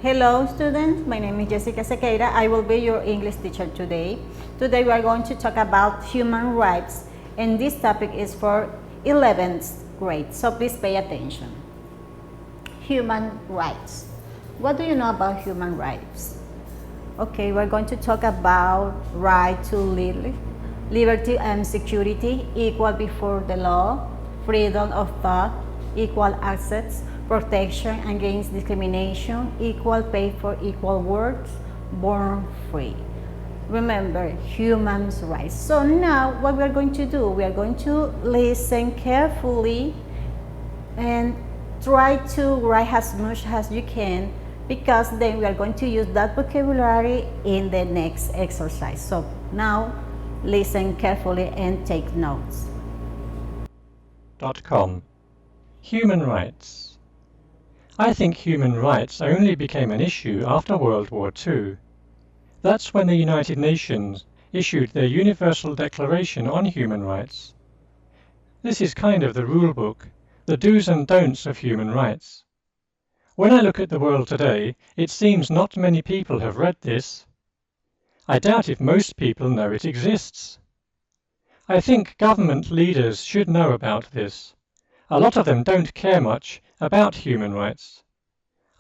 Hello students, my name is Jessica Sequeira. I will be your English teacher today. Today we are going to talk about human rights, and this topic is for 11th grade, so please pay attention. Human rights. What do you know about human rights? Okay, we're going to talk about right to live, liberty and security, equal before the law, freedom of thought, equal access, protection against discrimination, equal pay for equal work, born free. Remember, human rights. So now what we're going to do, we are going to listen carefully and try to write as much as you can, because then we are going to use that vocabulary in the next exercise. So now listen carefully and take notes. .com. Human rights. I think human rights only became an issue after World War II. That's when the United Nations issued their Universal Declaration on Human Rights. This is kind of the rule book, the do's and don'ts of human rights. When I look at the world today, it seems not many people have read this. I doubt if most people know it exists. I think government leaders should know about this. A lot of them don't care much about human rights.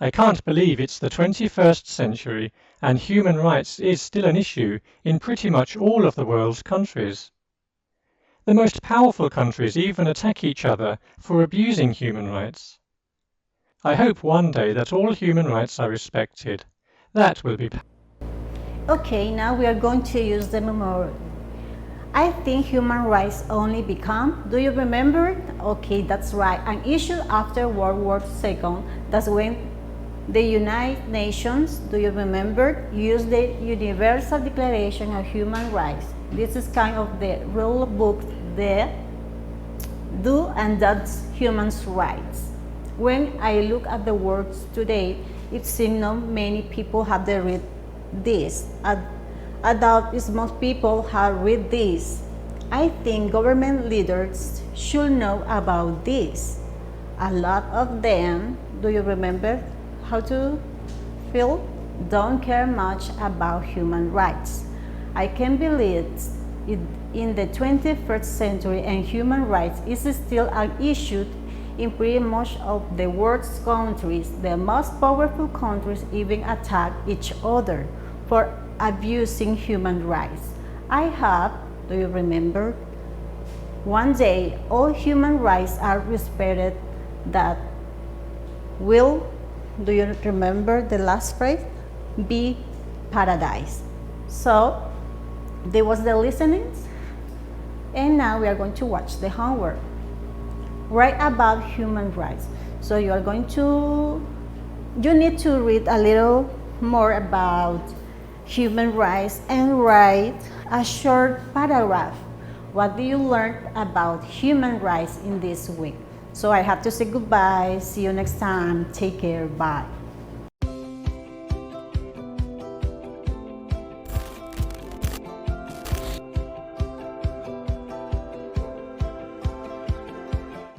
I can't believe it's the 21st century and human rights is still an issue in pretty much all of the world's countries. The most powerful countries even attack each other for abusing human rights. I hope one day that all human rights are respected. That will be. Okay, now we are going to use the memorial. I think human rights only become, do you remember? Okay, that's right, an issue after World War II. That's when the United Nations, do you remember, used the Universal Declaration of Human Rights. This is kind of the rule book, the do and that's human rights. When I look at the words today, it seems not many people have read this. I doubt if most people have read this. I think government leaders should know about this. A lot of them, do you remember how to feel? Don't care much about human rights. I can believe in the 21st century and human rights is still an issue in pretty much of the world's countries. The most powerful countries even attack each other for abusing human rights. I hope, do you remember, one day all human rights are respected, that will, do you remember the last phrase, be paradise. So there was the listenings, and now we are going to watch the homework. Write about human rights. So you need to read a little more about human rights and write a short paragraph. What do you learn about human rights in this week? So I have to say goodbye. See you next time. Take care. Bye.